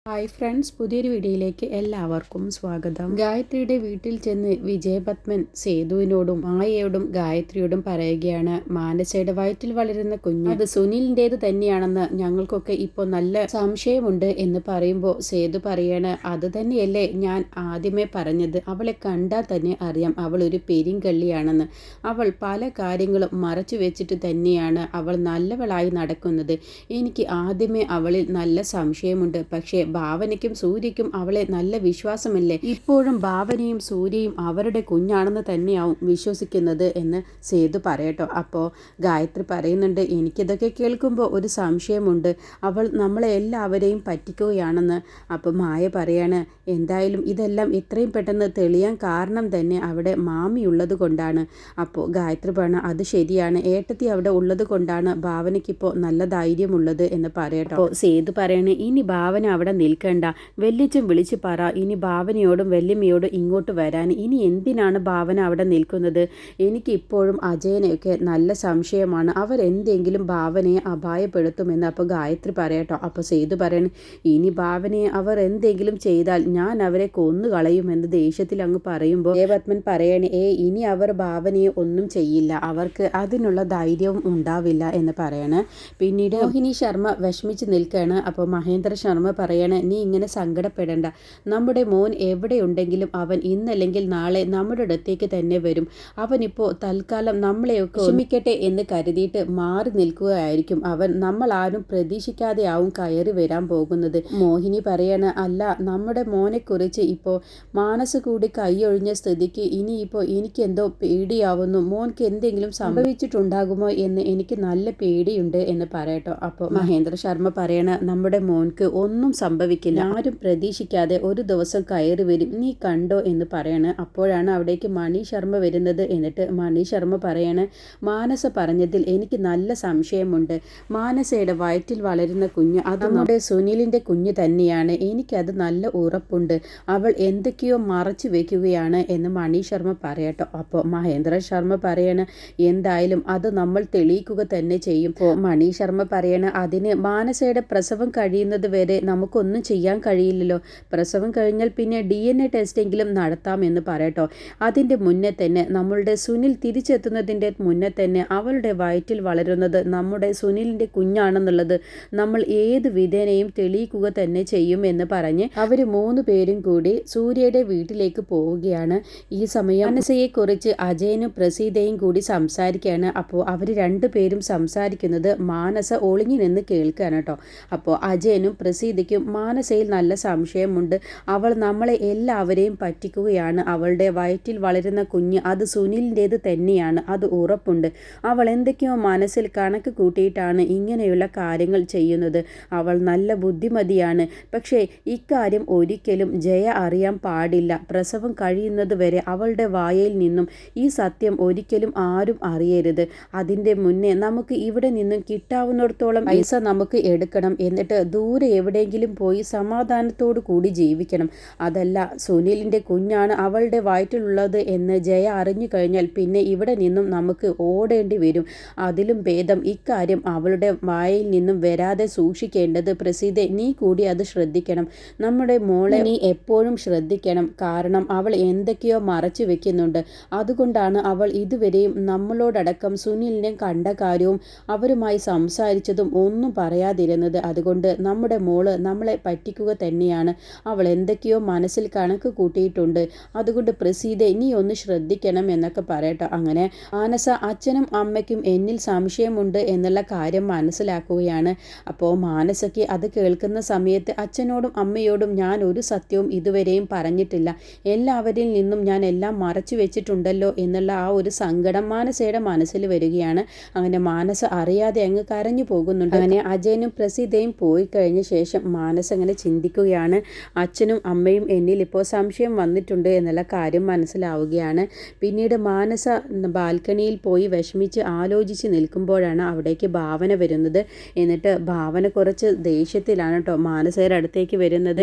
Hi friends, പുതിയൊരു വീഡിയോയിലേക്ക് എല്ലാവർക്കും സ്വാഗതം. ഗായത്രിയുടെ വീട്ടിൽ ചെന്ന് വിജയപത്മൻ സേതുവിനോടും മായയോടും ഗായത്രിയോടും പറയുകയാണ്, മാനസയുടെ വയറ്റിൽ വളരുന്ന കുഞ്ഞ് അത് സുനിലിൻ്റേത് തന്നെയാണെന്ന് ഞങ്ങൾക്കൊക്കെ ഇപ്പോൾ നല്ല സംശയമുണ്ട് എന്ന് പറയുമ്പോൾ സേതു പറയാണ്, അത് തന്നെയല്ലേ ഞാൻ ആദ്യമേ പറഞ്ഞത്. അവളെ കണ്ടാൽ തന്നെ അറിയാം അവൾ ഒരു പെരിങ്കള്ളിയാണെന്ന്. അവൾ പല കാര്യങ്ങളും മറച്ചു വെച്ചിട്ട് തന്നെയാണ് അവൾ നല്ലവളായി നടക്കുന്നത്. എനിക്ക് ആദ്യമേ അവളിൽ നല്ല സംശയമുണ്ട്. പക്ഷേ ഭാവനയ്ക്കും സൂര്യയ്ക്കും അവളെ നല്ല വിശ്വാസമല്ലേ. ഇപ്പോഴും ഭാവനയും സൂര്യയും അവരുടെ കുഞ്ഞാണെന്ന് തന്നെയാവും വിശ്വസിക്കുന്നത് എന്ന് സേതു പറയട്ടോ. അപ്പോൾ ഗായത്രി പറയുന്നുണ്ട്, എനിക്കിതൊക്കെ കേൾക്കുമ്പോൾ ഒരു സംശയമുണ്ട്, അവൾ നമ്മളെ എല്ലാവരെയും പറ്റിക്കുകയാണെന്ന്. അപ്പോൾ മായ പറയാണ്, എന്തായാലും ഇതെല്ലാം എത്രയും പെട്ടെന്ന് തെളിയാൻ കാരണം തന്നെ അവിടെ മാമിയുള്ളത് കൊണ്ടാണ്. അപ്പോൾ ഗായത്രി പറഞ്ഞു, അത് ശരിയാണ്, ഏട്ടത്തി അവിടെ ഉള്ളത് കൊണ്ടാണ് ഭാവനയ്ക്കിപ്പോൾ നല്ല ധൈര്യമുള്ളത് എന്ന് പറയട്ടോ. അപ്പോൾ സേതു പറയണേ, ഇനി ഭാവന അവിടെ നിൽക്കണ്ട, വല്യച്ഛൻ വിളിച്ച് പറ ഇനി ഭാവനയോടും വല്യമ്മയോടും ഇങ്ങോട്ട് വരാൻ. ഇനി എന്തിനാണ് ഭാവന അവിടെ നിൽക്കുന്നത്? എനിക്ക് ഇപ്പോഴും അജയനെയൊക്കെ നല്ല സംശയമാണ്, അവരെന്തെങ്കിലും ഭാവനയെ അപായപ്പെടുത്തുമെന്ന്. അപ്പോൾ ഗായത്രി പറയട്ടോ. അപ്പോൾ സേതു പറയണേ, ഇനി ഭാവനയെ അവർ എന്തെങ്കിലും ചെയ്താൽ ഞാൻ അവരെ കൊന്നുകളയുമെന്ന് ദേഷ്യത്തിൽ അങ്ങ് പറയുമ്പോൾ ദേവപത്മൻ പറയണേ, ഇനി അവർ ഭാവനയെ ഒന്നും ചെയ്യില്ല, അവർക്ക് അതിനുള്ള ധൈര്യവും ഉണ്ടാവില്ല എന്ന് പറയണേ. പിന്നീട് മോഹിനി ശർമ്മ വിഷമിച്ച് നിൽക്കുകയാണ്. അപ്പോൾ മഹേന്ദ്ര ശർമ്മ പറയണേ, നീ ഇങ്ങനെ സങ്കടപ്പെടേണ്ട, നമ്മുടെ മോൻ എവിടെയുണ്ടെങ്കിലും അവൻ ഇന്നല്ലെങ്കിൽ നാളെ നമ്മുടെ അടുത്തേക്ക് തന്നെ വരും. അവനിപ്പോൾ തൽക്കാലം നമ്മളെയൊക്കെ ക്ഷമിക്കട്ടെ എന്ന് കരുതിയിട്ട് മാറി നിൽക്കുകയായിരിക്കും. അവൻ നമ്മൾ ആരും പ്രതീക്ഷിക്കാതെ ആവും കയറി വരാൻ പോകുന്നത്. മോഹിനി പറയണ, അല്ല, നമ്മുടെ മോനെക്കുറിച്ച് ഇപ്പോൾ മാനസ് കൂടി കൈയൊഴിഞ്ഞ സ്ഥിതിക്ക് ഇനിയിപ്പോൾ എനിക്കെന്തോ പേടിയാവുന്നു. മോൻക്ക് എന്തെങ്കിലും സംഭവിച്ചിട്ടുണ്ടാകുമോ എന്ന് എനിക്ക് നല്ല പേടിയുണ്ട് എന്ന് പറയട്ടോ. അപ്പോൾ മഹേന്ദ്ര ശർമ്മ പറയണ, നമ്മുടെ മോൻക്ക് ഒന്നും സംഭവിക്കില്ല, ആരും പ്രതീക്ഷിക്കാതെ ഒരു ദിവസം കയറി വരും, നീ കണ്ടോ എന്ന് പറയണ്. അപ്പോഴാണ് അവിടേക്ക് മണി ശർമ്മ വരുന്നത്. എന്നിട്ട് മണി ശർമ്മ പറയണ്, മാനസ പറഞ്ഞതിൽ എനിക്ക് നല്ല സംശയമുണ്ട്. മാനസയുടെ വയറ്റിൽ വളരുന്ന കുഞ്ഞ് അത് നമ്മുടെ സുനിലിൻ്റെ കുഞ്ഞ് തന്നെയാണ്, എനിക്കത് നല്ല ഉറപ്പുണ്ട്. അവൾ എന്തൊക്കെയോ മറച്ചു വെക്കുകയാണ് എന്ന് മണി ശർമ്മ പറയട്ടോ. അപ്പോൾ മഹേന്ദ്ര ശർമ്മ പറയണ്, എന്തായാലും അത് നമ്മൾ തെളിയിക്കുക തന്നെ ചെയ്യും. അപ്പോൾ മണി ശർമ്മ പറയണ്, അതിന് മാനസയുടെ പ്രസവം കഴിയുന്നത് വരെ നമുക്കൊന്നും ചെയ്യാൻ കഴിയില്ലല്ലോ. പ്രസവം കഴിഞ്ഞാൽ പിന്നെ DNA ടെസ്റ്റെങ്കിലും നടത്താമെന്ന് പറയട്ടോ. അതിൻ്റെ മുന്നേ തന്നെ, നമ്മളുടെ സുനിൽ തിരിച്ചെത്തുന്നതിൻ്റെ മുന്നേ തന്നെ അവളുടെ വയറ്റിൽ വളരുന്നത് നമ്മുടെ സുനിലിൻ്റെ കുഞ്ഞാണെന്നുള്ളത് നമ്മൾ ഏത് വിധേനയും തെളിയിക്കുക തന്നെ ചെയ്യും എന്ന് പറഞ്ഞ് അവർ 3 പേരും കൂടി സൂര്യയുടെ വീട്ടിലേക്ക് പോവുകയാണ്. ഈ സമയം മാനസയെക്കുറിച്ച് അജയനും പ്രസീതയും കൂടി സംസാരിക്കുകയാണ്. അപ്പോൾ അവർ 2 പേരും സംസാരിക്കുന്നത് മാനസ ഒളിഞ്ഞു നിന്ന് കേൾക്കുകയാണ് കേട്ടോ. അപ്പോൾ അജയനും പ്രസീതയ്ക്കും മാനസയിൽ നല്ല സംശയമുണ്ട്, അവൾ നമ്മളെ എല്ലാവരെയും പറ്റിക്കുകയാണ്. അവളുടെ വയറ്റിൽ വളരുന്ന കുഞ്ഞ് അത് സുനിലിൻ്റേത് തന്നെയാണ്, അത് ഉറപ്പുണ്ട്. അവൾ എന്തൊക്കെയോ മനസ്സിൽ കണക്ക് കൂട്ടിയിട്ടാണ് ഇങ്ങനെയുള്ള കാര്യങ്ങൾ ചെയ്യുന്നത്. അവൾ നല്ല ബുദ്ധിമതിയാണ്. പക്ഷേ ഇക്കാര്യം ഒരിക്കലും ജയ അറിയാൻ പാടില്ല. പ്രസവം കഴിയുന്നത് വരെ അവളുടെ വായയിൽ നിന്നും ഈ സത്യം ഒരിക്കലും ആരും അറിയരുത്. അതിൻ്റെ മുന്നേ നമുക്ക് ഇവിടെ നിന്നും കിട്ടാവുന്നിടത്തോളം പൈസ നമുക്ക് എടുക്കണം. എന്നിട്ട് ദൂരെ എവിടെയെങ്കിലും പോയി സമാധാനത്തോടു കൂടി ജീവിക്കണം. അതല്ല, സുനിലിൻ്റെ കുഞ്ഞാണ് അവളുടെ വയറ്റിലുള്ളത് എന്ന് ജയ അറിഞ്ഞു കഴിഞ്ഞാൽ പിന്നെ ഇവിടെ നിന്നും നമുക്ക് ഓടേണ്ടി വരും. അതിലും ഭേദം ഇക്കാര്യം അവളുടെ വായിൽ നിന്നും വരാതെ സൂക്ഷിക്കേണ്ടത്. പ്രസീതെ, നീ കൂടി അത് ശ്രദ്ധിക്കണം. നമ്മുടെ മോളെ നീ എപ്പോഴും ശ്രദ്ധിക്കണം. കാരണം അവൾ എന്തൊക്കെയോ മറച്ചു വെക്കുന്നുണ്ട്. അതുകൊണ്ടാണ് അവൾ ഇതുവരെയും നമ്മളോടടക്കം സുനിലിനെ കണ്ട കാര്യവും അവരുമായി സംസാരിച്ചതും ഒന്നും പറയാതിരുന്നത്. അതുകൊണ്ട് നമ്മുടെ മോള് നമ്മളെ പറ്റിക്കുക തന്നെയാണ്. അവൾ എന്തൊക്കെയോ മനസ്സിൽ കണക്ക് കൂട്ടിയിട്ടുണ്ട്. അതുകൊണ്ട് പ്രസീതെ, നീ ഒന്ന് ശ്രദ്ധിക്കണം എന്നൊക്കെ പറയട്ടോ. അങ്ങനെ മാനസ അച്ഛനും അമ്മയ്ക്കും എന്നിൽ സംശയമുണ്ട് എന്നുള്ള കാര്യം മനസ്സിലാക്കുകയാണ്. അപ്പോൾ മാനസയ്ക്ക് അത് കേൾക്കുന്ന സമയത്ത് അച്ഛനോടും അമ്മയോടും ഞാൻ ഒരു സത്യവും ഇതുവരെയും പറഞ്ഞിട്ടില്ല, എല്ലാവരിൽ നിന്നും ഞാൻ എല്ലാം മറച്ചു വെച്ചിട്ടുണ്ടല്ലോ എന്നുള്ള ആ ഒരു സങ്കടം മാനസയുടെ മനസ്സിൽ വരികയാണ്. അങ്ങനെ മാനസ അറിയാതെ അങ്ങ് കരഞ്ഞു പോകുന്നുണ്ട്. അങ്ങനെ അജയനും പ്രസീതയും പോയി കഴിഞ്ഞ ശേഷം മാനസ അങ്ങനെ ചിന്തിക്കുകയാണ്, അച്ഛനും അമ്മയും എന്നിൽ ഇപ്പോൾ സംശയം വന്നിട്ടുണ്ട് എന്നുള്ള കാര്യം മനസ്സിലാവുകയാണ്. പിന്നീട് മാനസ ബാൽക്കണിയിൽ പോയി വിഷമിച്ച് ആലോചിച്ച് നിൽക്കുമ്പോഴാണ് അവിടേക്ക് ഭാവന വരുന്നത്. എന്നിട്ട് ഭാവന കുറച്ച് ദേഷ്യത്തിലാണ് കേട്ടോ മാനസയുടെ അടുത്തേക്ക് വരുന്നത്.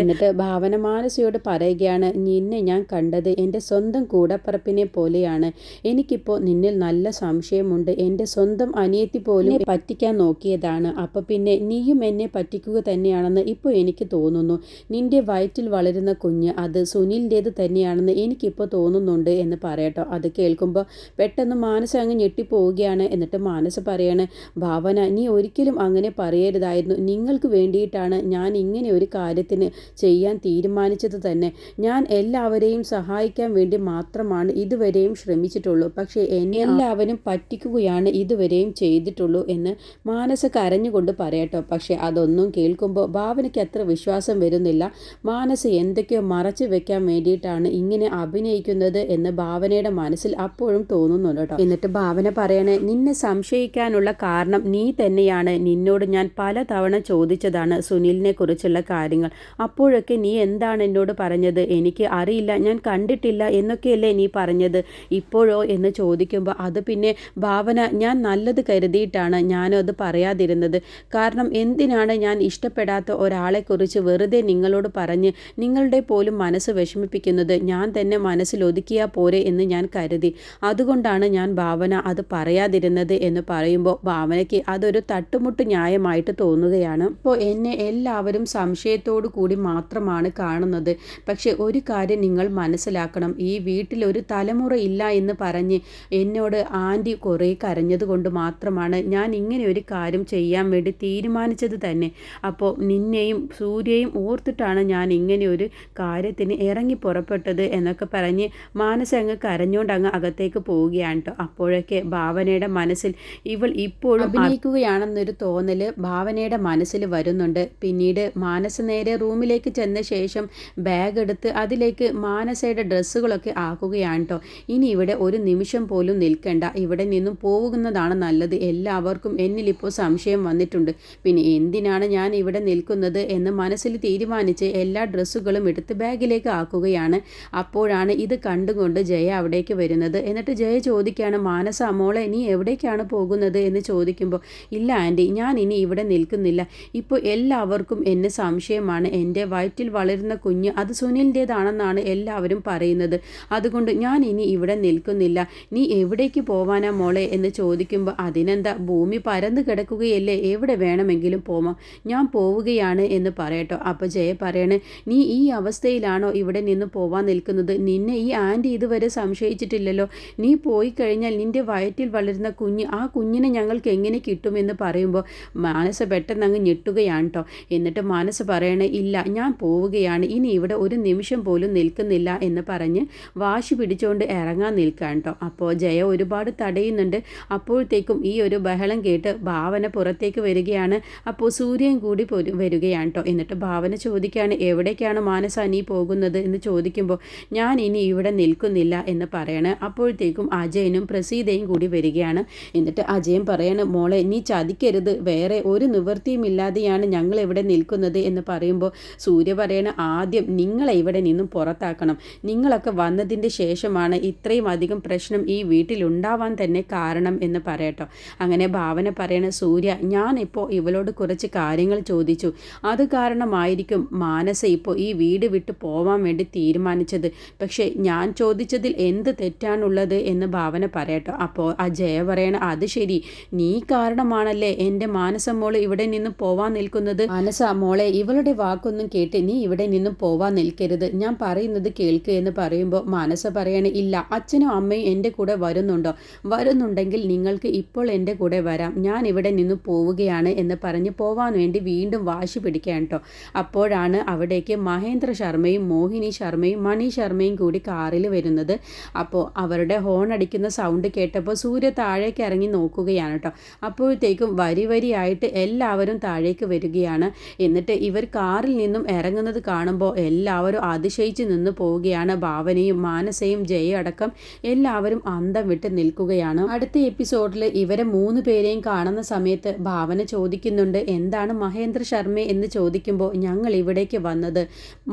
എന്നിട്ട് ഭാവന മാനസയോട് പറയുകയാണ്, നിന്നെ ഞാൻ കണ്ടത് എൻ്റെ സ്വന്തം കൂടപ്പറപ്പിനെ പോലെയാണ്. എനിക്കിപ്പോൾ നിന്നിൽ നല്ല സംശയമുണ്ട്. എൻ്റെ സ്വന്തം അനിയത്തി പോലും പറ്റിക്കാൻ നോക്കിയതാണ്. അപ്പോൾ പിന്നെ നീയും എന്നെ പറ്റിക്കുക തന്നെയാണെന്ന് ഇപ്പോൾ എനിക്ക് എനിക്ക് തോന്നുന്നു. നിന്റെ വയറ്റിൽ വളരുന്ന കുഞ്ഞ് അത് സുനിലിൻ്റേത് തന്നെയാണെന്ന് എനിക്കിപ്പോൾ തോന്നുന്നുണ്ട് എന്ന് പറയട്ടോ. അത് കേൾക്കുമ്പോൾ പെട്ടെന്ന് മാനസ അങ്ങ് ഞെട്ടിപ്പോവുകയാണ്. എന്നിട്ട് മാനസ പറയാണ്, ഭാവന നീ ഒരിക്കലും അങ്ങനെ പറയരുതായിരുന്നു. നിങ്ങൾക്ക് വേണ്ടിയിട്ടാണ് ഞാൻ ഇങ്ങനെ ഒരു കാര്യത്തിന് ചെയ്യാൻ തീരുമാനിച്ചത് തന്നെ. ഞാൻ എല്ലാവരെയും സഹായിക്കാൻ വേണ്ടി മാത്രമാണ് ഇതുവരെയും ശ്രമിച്ചിട്ടുള്ളൂ. പക്ഷേ എന്നെ എല്ലാവരും പറ്റിക്കുകയാണ് ഇതുവരെയും ചെയ്തിട്ടുള്ളൂ എന്ന് മാനസ കരഞ്ഞുകൊണ്ട് പറയട്ടോ. പക്ഷേ അതൊന്നും കേൾക്കുമ്പോൾ ഭാവനയ്ക്ക് അത്ര വിശ്വാസം വരുന്നില്ല. മാനസ എന്തൊക്കെയോ മറച്ചു വെക്കാൻ വേണ്ടിയിട്ടാണ് ഇങ്ങനെ അഭിനയിക്കുന്നത് എന്ന് ഭാവനയുടെ മനസ്സിൽ അപ്പോഴും തോന്നുന്നുണ്ട് കേട്ടോ. എന്നിട്ട് ഭാവന പറയണേ, നിന്നെ സംശയിക്കാനുള്ള കാരണം നീ തന്നെയാണ്. നിന്നോട് ഞാൻ പലതവണ ചോദിച്ചതാണ് സുനിലിനെ കുറിച്ചുള്ള കാര്യങ്ങൾ. അപ്പോഴൊക്കെ നീ എന്താണ് എന്നോട് പറഞ്ഞത്? എനിക്ക് അറിയില്ല, ഞാൻ കണ്ടിട്ടില്ല എന്നൊക്കെയല്ലേ നീ പറഞ്ഞത്. ഇപ്പോഴോ എന്ന് ചോദിക്കുമ്പോൾ അത് പിന്നെ ഭാവന ഞാൻ നല്ലത് കരുതിയിട്ടാണ് ഞാനും അത് പറയാതിരുന്നത്. കാരണം എന്തിനാണ് ഞാൻ ഇഷ്ടപ്പെടാത്ത ഒരാളെക്കുറിച്ച് വെറുതെ നിങ്ങളോട് പറഞ്ഞ് നിങ്ങളുടെ പോലും മനസ്സ് വിഷമിപ്പിക്കുന്നത്? ഞാൻ തന്നെ മനസ്സിൽ ഒതുക്കിയാൽ പോരെ എന്ന് ഞാൻ കരുതി. അതുകൊണ്ടാണ് ഞാൻ ഭാവന അത് പറയാതിരുന്നത് എന്ന് പറയുമ്പോൾ ഭാവനയ്ക്ക് അതൊരു തട്ടുമുട്ട് ന്യായമായിട്ട് തോന്നുകയാണ്. ഇപ്പോൾ എന്നെ എല്ലാവരും സംശയത്തോടു കൂടി മാത്രമാണ് കാണുന്നത്. പക്ഷെ ഒരു കാര്യം നിങ്ങൾ മനസ്സിലാക്കണം, ഈ വീട്ടിൽ ഒരു തലമുറ ഇല്ല എന്ന് പറഞ്ഞ് എന്നോട് ആൻറ്റി കുറേ കരഞ്ഞതുകൊണ്ട് മാത്രമാണ് ഞാൻ ഇങ്ങനെ ഒരു കാര്യം ചെയ്യാൻ വേണ്ടി തീരുമാനിച്ചത് തന്നെ. അപ്പോൾ നിന്നെയും സൂര്യയും ഓർത്തിട്ടാണ് ഞാൻ ഇങ്ങനെ ഒരു കാര്യത്തിന് ഇറങ്ങി പുറപ്പെട്ടത് എന്നൊക്കെ പറഞ്ഞ് മാനസ അങ്ങ് കരഞ്ഞുകൊണ്ട് അങ്ങ് അകത്തേക്ക് പോവുകയാണ് കേട്ടോ. അപ്പോഴൊക്കെ ഭാവനയുടെ മനസ്സിൽ ഇവൾ ഇപ്പോഴും അഭിനയിക്കുകയാണെന്നൊരു തോന്നല് ഭാവനയുടെ മനസ്സിൽ വരുന്നുണ്ട്. പിന്നീട് മാനസ നേരെ റൂമിലേക്ക് ചെന്ന ശേഷം ബാഗ് എടുത്ത് അതിലേക്ക് മാനസയുടെ ഡ്രസ്സുകളൊക്കെ ആക്കുകയാണ് കേട്ടോ. ഇനി ഇവിടെ ഒരു നിമിഷം പോലും നിൽക്കണ്ട, ഇവിടെ നിന്നും പോകുന്നതാണ് നല്ലത്. എല്ലാവർക്കും എന്നിലിപ്പോൾ സംശയം വന്നിട്ടുണ്ട്. പിന്നെ എന്തിനാണ് ഞാൻ ഇവിടെ നിൽക്കുന്നത് എന്ന് മനസ്സിൽ തീരുമാനിച്ച് എല്ലാ ഡ്രസ്സുകളും എടുത്ത് ബാഗിലേക്ക് ആക്കുകയാണ്. അപ്പോഴാണ് ഇത് കണ്ടുകൊണ്ട് ജയ അവിടേക്ക് വരുന്നത്. എന്നിട്ട് ജയ ചോദിക്കുകയാണ്, മാനസ മോളെ നീ എവിടേക്കാണ് പോകുന്നത് എന്ന് ചോദിക്കുമ്പോൾ, ഇല്ല ആൻറ്റി, ഞാൻ ഇനി ഇവിടെ നിൽക്കുന്നില്ല. ഇപ്പോൾ എല്ലാവർക്കും എന്നെ സംശയമാണ്. എൻ്റെ വയറ്റിൽ വളരുന്ന കുഞ്ഞ് അത് സുനിലിൻ്റേതാണെന്നാണ് എല്ലാവരും പറയുന്നത്. അതുകൊണ്ട് ഞാൻ ഇനി ഇവിടെ നിൽക്കുന്നില്ല. നീ എവിടേക്ക് പോവാനാ മോളെ എന്ന് ചോദിക്കുമ്പോൾ, അതിനെന്താ, ഭൂമി പരന്നു കിടക്കുകയല്ലേ, എവിടെ വേണമെങ്കിലും പോവാം, ഞാൻ പോവുകയാണ് എന്ന് പറയട്ടോ. അപ്പോൾ ജയ പറയണേ, നീ ഈ അവസ്ഥയിലാണോ ഇവിടെ നിന്ന് പോവാൻ നിൽക്കുന്നത്? നിന്നെ ഈ ആൻറ്റി ഇതുവരെ സംശയിച്ചിട്ടില്ലല്ലോ. നീ പോയി കഴിഞ്ഞാൽ നിൻ്റെ വയറ്റിൽ വളരുന്ന കുഞ്ഞ്, ആ കുഞ്ഞിനെ ഞങ്ങൾക്ക് എങ്ങനെ കിട്ടുമെന്ന് പറയുമ്പോൾ മാനസ പെട്ടെന്ന് അങ്ങ് ഞെട്ടുകയാണ് കേട്ടോ. എന്നിട്ട് മാനസ പറയണേ, ഇല്ല ഞാൻ പോവുകയാണ്, ഇനി ഇവിടെ ഒരു നിമിഷം പോലും നിൽക്കുന്നില്ല എന്ന് പറഞ്ഞ് വാശി പിടിച്ചുകൊണ്ട് ഇറങ്ങാൻ നിൽക്കുകയാണ് കേട്ടോ. അപ്പോൾ ജയ ഒരുപാട് തടയുന്നുണ്ട്. അപ്പോഴത്തേക്കും ഈ ഒരു ബഹളം കേട്ട് ഭാവന പുറത്തേക്ക് വരികയാണ്. അപ്പോൾ സൂര്യൻ കൂടി വരികയാണ് കേട്ടോ. എന്നിട്ട് ഭാവന ചോദിക്കുകയാണ്, എവിടേക്കാണ് മാനസ നീ പോകുന്നത് എന്ന് ചോദിക്കുമ്പോൾ, ഞാൻ ഇനി ഇവിടെ നിൽക്കുന്നില്ല എന്ന് പറയണേ. അപ്പോഴത്തേക്കും അജയനും പ്രസീതയും കൂടി വരികയാണ്. എന്നിട്ട് അജയൻ പറയാണ്, മോളെ നീ ചതിക്കരുത്, വേറെ ഒരു നിവൃത്തിയുമില്ലാതെയാണ് ഞങ്ങൾ ഇവിടെ നിൽക്കുന്നത് എന്ന് പറയുമ്പോൾ സൂര്യ പറയണ, ആദ്യം നിങ്ങളെ ഇവിടെ നിന്നും പുറത്താക്കണം. നിങ്ങളൊക്കെ വന്നതിൻ്റെ ശേഷമാണ് ഇത്രയും അധികം പ്രശ്നം ഈ വീട്ടിലുണ്ടാവാൻ തന്നെ കാരണം എന്ന് പറയട്ടോ. അങ്ങനെ ഭാവന പറയണ, സൂര്യ ഞാനിപ്പോൾ ഇവളോട് കുറച്ച് കാര്യങ്ങൾ ചോദിച്ചു, അത് കാരണമായിരിക്കും മാനസ ഇപ്പോൾ ഈ വീട് വിട്ട് പോവാൻ വേണ്ടി തീരുമാനിച്ചത്. പക്ഷേ ഞാൻ ചോദിച്ചതിൽ എന്ത് തെറ്റാണുള്ളത് എന്ന് ഭാവന പറയട്ടോ. അപ്പോൾ ജയ പറയണ, അത് ശരി, നീ കാരണമാണല്ലേ എൻ്റെ മാനസ മോള് ഇവിടെ നിന്നും പോവാൻ നിൽക്കുന്നത്. മാനസ മോളെ, ഇവളുടെ വാക്കൊന്നും കേട്ട് നീ ഇവിടെ നിന്നും പോവാൻ നിൽക്കരുത്, ഞാൻ പറയുന്നത് കേൾക്ക് എന്ന് പറയുമ്പോൾ മാനസ പറയണ, ഇല്ല, അച്ഛനും അമ്മയും എൻ്റെ കൂടെ വരുന്നുണ്ടോ? വരുന്നുണ്ടെങ്കിൽ നിങ്ങൾക്ക് ഇപ്പോൾ എൻ്റെ കൂടെ വരാം, ഞാൻ ഇവിടെ നിന്ന് പോവുകയാണ് എന്ന് പറഞ്ഞ് പോവാൻ വേണ്ടി വീണ്ടും വാശി പിടിക്കാൻ കേട്ടോ. അപ്പോഴാണ് അവിടേക്ക് മഹേന്ദ്ര ശർമ്മയും മോഹിനി ശർമ്മയും മണി ശർമ്മയും കൂടി കാറിൽ വരുന്നത്. അപ്പോൾ അവരുടെ ഹോൺ അടിക്കുന്ന സൗണ്ട് കേട്ടപ്പോൾ സൂര്യ താഴേക്ക് ഇറങ്ങി നോക്കുകയാണ് കേട്ടോ. അപ്പോഴത്തേക്കും വരി വരിയായിട്ട് എല്ലാവരും താഴേക്ക് വരികയാണ്. എന്നിട്ട് ഇവർ കാറിൽ നിന്നും ഇറങ്ങുന്നത് കാണുമ്പോൾ എല്ലാവരും അതിശയിച്ച് നിന്ന് പോവുകയാണ്. ഭാവനയും മാനസയും ജയ അടക്കം എല്ലാവരും അന്തം വിട്ട് നിൽക്കുകയാണ്. അടുത്ത എപ്പിസോഡിൽ ഇവരെ 3 പേരെയും കാണുന്ന സമയത്ത് ഭാവന ചോദിക്കുന്നുണ്ട്, എന്താണ് മഹേന്ദ്ര ശർമ്മ എന്ന് ചോദിക്കുമ്പോൾ, ഞങ്ങൾ ഇവിടേക്ക് വന്നത്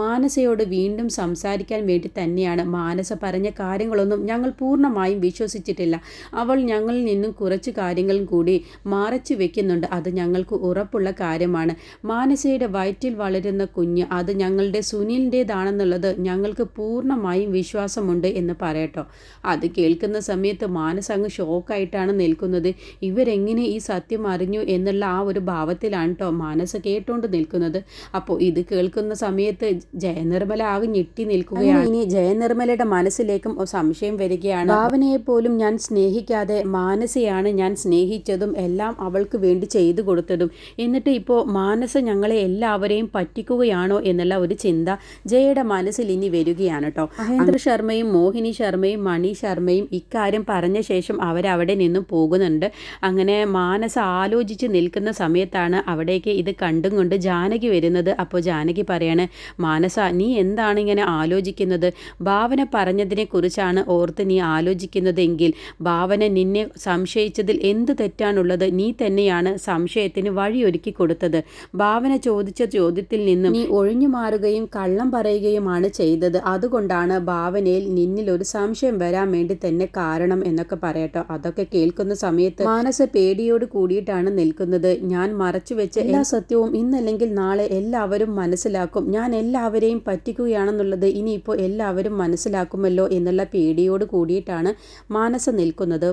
മാനസയോട് വീണ്ടും സംസാരിക്കാൻ വേണ്ടി തന്നെയാണ്. മാനസ പറഞ്ഞ കാര്യങ്ങളൊന്നും ഞങ്ങൾ പൂർണ്ണമായും വിശ്വസിച്ചിട്ടില്ല. അവൾ ഞങ്ങളിൽ നിന്നും കുറച്ച് കാര്യങ്ങളും കൂടി മറച്ചു വെക്കുന്നുണ്ട്. അത് ഞങ്ങൾക്ക് ഉറപ്പുള്ള കാര്യമാണ്. മാനസയുടെ വയറ്റിൽ വളരുന്ന കുഞ്ഞ് അത് ഞങ്ങളുടെ സുനിലിൻ്റേതാണെന്നുള്ളത് ഞങ്ങൾക്ക് പൂർണ്ണമായും വിശ്വാസമുണ്ട് എന്ന് പറയട്ടോ. അത് കേൾക്കുന്ന സമയത്ത് മാനസ അങ്ങ് ഷോക്കായിട്ടാണ് നിൽക്കുന്നത്. ഇവരെങ്ങനെ ഈ സത്യം അറിഞ്ഞു എന്നുള്ള ആ ഒരു ഭാവത്തിലാണ് കേട്ടോ മാനസ കേട്ടോണ്ട് നിൽക്കുന്നത്. നിൽക്കുന്നത്. അപ്പോൾ ഇത് കേൾക്കുന്ന സമയത്ത് ജയനിർമ്മല ആകെ ഞെട്ടി നിൽക്കുകയാണ്. ഇനി ജയനിർമ്മലയുടെ മനസ്സിലേക്കും സംശയം വരികയാണ്. ഭാവനയെ പോലും ഞാൻ സ്നേഹിക്കാതെ മാനസയാണ് ഞാൻ സ്നേഹിച്ചതും എല്ലാം അവൾക്ക് വേണ്ടി ചെയ്തു കൊടുത്തതും, എന്നിട്ട് ഇപ്പോൾ മാനസ ഞങ്ങളെ എല്ലാവരെയും പറ്റിക്കുകയാണോ എന്നുള്ള ഒരു ചിന്ത ജയയുടെ മനസ്സിൽ ഇനി വരികയാണ് കേട്ടോ. മഹേന്ദ്ര ശർമ്മയും മോഹിനി ശർമ്മയും മണി ശർമ്മയും ഇക്കാര്യം പറഞ്ഞ ശേഷം അവരവിടെ നിന്നും പോകുന്നുണ്ട്. അങ്ങനെ മാനസ ആലോചിച്ച് നിൽക്കുന്ന സമയത്താണ് അവിടേക്ക് ഇത് കണ്ടും കൊണ്ട് ജാനകി വരുന്നത്. അപ്പോൾ ജാനകി പറയാണ്, മാനസ നീ എന്താണ് ഇങ്ങനെ ആലോചിക്കുന്നത്? ഭാവന പറഞ്ഞതിനെ കുറിച്ചാണ് ഓർത്ത് നീ ആലോചിക്കുന്നതെങ്കിൽ ഭാവന നിന്നെ സംശയിച്ചതിൽ എന്ത് തെറ്റാണുള്ളത്? നീ തന്നെയാണ് സംശയത്തിന് വഴിയൊരുക്കി കൊടുത്തത്. ഭാവന ചോദിച്ച ചോദ്യത്തിൽ നിന്നും നീ ഒഴിഞ്ഞു മാറുകയും കള്ളം പറയുകയുമാണ് ചെയ്തത്. അതുകൊണ്ടാണ് ഭാവനയിൽ നിന്നിൽ ഒരു സംശയം വരാൻ വേണ്ടി തന്നെ കാരണം എന്നൊക്കെ പറയട്ടോ. അതൊക്കെ കേൾക്കുന്ന സമയത്ത് മാനസ പേടിയോട് കൂടിയിട്ടാണ് നിൽക്കുന്നത്. ഞാൻ മറച്ചു വെച്ച എല്ലാ സത്യവും ഇന്നല്ലെങ്കിൽ നാളെ എല്ലാവരും മനസ്സിലാക്കും. ഞാൻ എല്ലാവരെയും പറ്റിക്കുകയാണെന്നുള്ളത് ഇനിയിപ്പോൾ എല്ലാവരും മനസ്സിലാക്കുമല്ലോ എന്നുള്ള പേടിയോട് കൂടിയിട്ടാണ് മാനസ നിൽക്കുന്നത്.